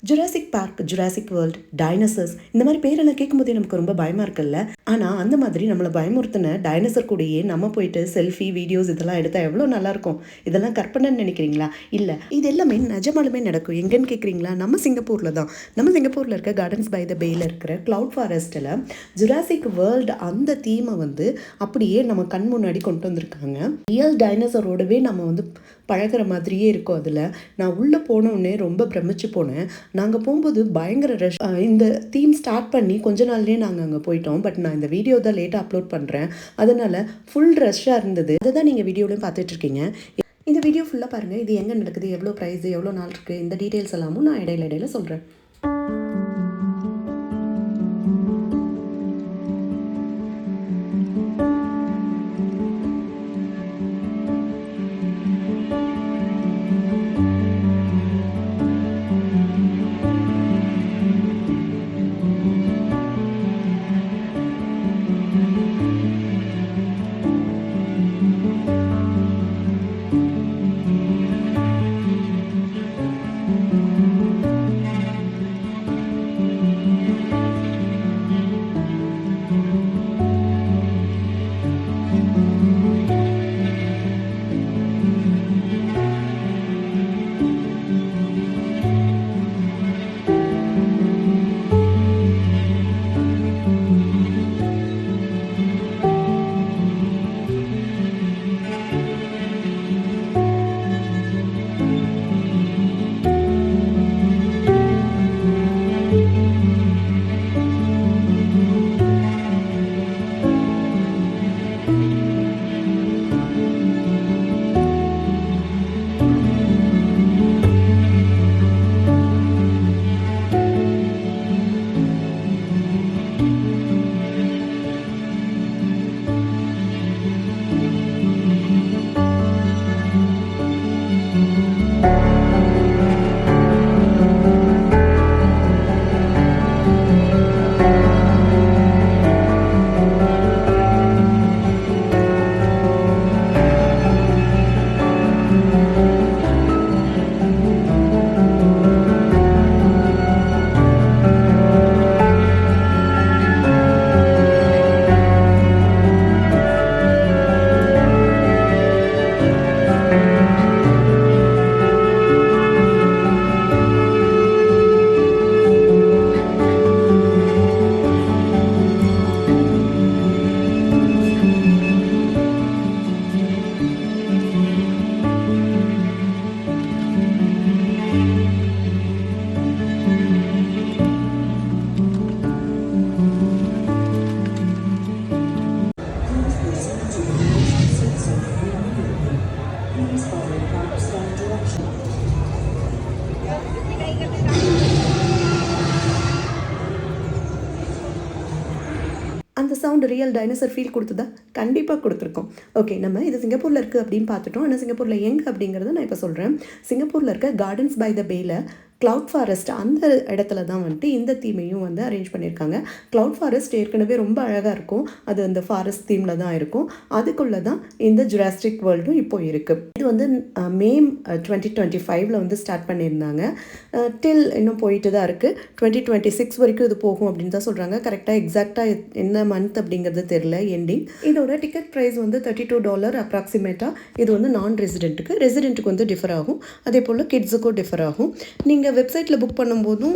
Jurassic park, Jurassic world, dinosaurs இந்த மாதிரி பேரெல்லாம் கேட்கும்போதே நமக்கு ரொம்ப பயமாக இருக்குல்ல. ஆனால் அந்த மாதிரி நம்மளை பயமுறுத்தின டைனோசர் கூடயே நம்ம போயிட்டு செல்ஃபி வீடியோஸ் இதெல்லாம் எடுத்தால் எவ்வளோ நல்லாயிருக்கும். இதெல்லாம் கற்பனைன்னு நினைக்கிறீங்களா? இல்லை, இது எல்லாமே நிஜமாலுமே நடக்கும். எங்கன்னு கேட்குறீங்களா? நம்ம சிங்கப்பூரில் தான். நம்ம சிங்கப்பூரில் இருக்க கார்டன்ஸ் பை த பேயில் இருக்கிற க்ளவுட் ஃபாரஸ்ட்டில் ஜுராசிக் வேர்ல்டு அந்த தீமை வந்து அப்படியே நம்ம கண் முன்னாடி கொண்டு வந்திருக்காங்க. ரியல் டைனோசரோடவே நம்ம வந்து பழகிற மாதிரியே இருக்கும். அதில் நான் உள்ளே போனோடனே ரொம்ப பிரமிச்சு போனேன். நாங்கள் போகும்போது பயங்கர ரஷ். இந்த தீம் ஸ்டார்ட் பண்ணி கொஞ்ச நாள்லேயே நாங்கள் அங்கே போயிட்டோம். பட் நான் இந்த வீடியோ தான் லேட்டாக அப்லோட் பண்ணுறேன். அதனால் ஃபுல் ரஷ்ஷாக இருந்தது. அதை தான் நீங்கள் வீடியோலையும் பார்த்துட்ருக்கீங்க. இந்த வீடியோ ஃபுல்லாக பாருங்கள். இது எங்கே நடக்குது, எவ்வளோ ப்ரைஸு, எவ்வளோ நாள் இருக்குது, இந்த டீட்டெயில்ஸ் எல்லாமும் நான் இடையில சொல்கிறேன். அந்த சவுண்டு ரியல் டைனோசர் ஃபீல் கொடுத்ததா? கண்டிப்பாக கொடுத்துருக்கோம். ஓகே, நம்ம இது சிங்கப்பூரில் இருக்குது அப்படின்னு பார்த்துட்டோம். ஆனால் சிங்கப்பூரில் எங்கே அப்படிங்கிறத நான் இப்போ சொல்கிறேன். சிங்கப்பூரில் இருக்க கார்டன்ஸ் பை த பேயில் க்ளவுட் ஃபாரஸ்ட் அந்த இடத்துல தான் வந்துட்டு இந்த தீமையும் வந்து அரேஞ்ச் பண்ணியிருக்காங்க. க்ளவுட் ஃபாரஸ்ட் ஏற்கனவே ரொம்ப அழகாக இருக்கும். அது அந்த ஃபாரஸ்ட் தீமில் தான் இருக்கும். அதுக்குள்ளே தான் இந்த ஜுராசிக் வேர்ல்டும் இப்போது இருக்குது. இது வந்து மே 2025 வந்து ஸ்டார்ட் பண்ணியிருந்தாங்க. டில் இன்னும் போயிட்டு தான் இருக்குது. 2026 வரைக்கும் இது போகும் அப்படின்னு தான் சொல்கிறாங்க. கரெக்டாக எக்ஸாக்டாக என்ன மந்த் அப்படிங்கிறது தெரியல, எண்டிங். இதோட டிக்கெட் ப்ரைஸ் வந்து $32 அப்ராக்சிமேட்டாக. இது வந்து நான் ரெசிடென்ட்டுக்கு வந்து டிஃபர் ஆகும். அதே போல் கிட்ஸுக்கும் டிஃபர் ஆகும். நீங்கள் வெப்சைட்டில் புக் பண்ணும்போதும்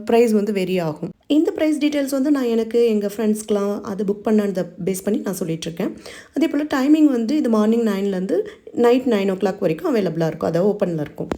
ப்ரைஸ் வந்து வெரி ஆகும். இந்த ப்ரைஸ் டீட்டெயில்ஸ் வந்து நான் எனக்கு எங்கள் ஃப்ரெண்ட்ஸ்க்கெலாம் அது புக் பண்ணதை பேஸ் பண்ணி நான் சொல்லிகிட்ருக்கேன். அதே போல் டைமிங் வந்து இது மார்னிங் 9லேருந்து நைட் 9 o'clock வரைக்கும் அவைலபிளாக இருக்கும். அதாவது ஓப்பனில் இருக்கும்.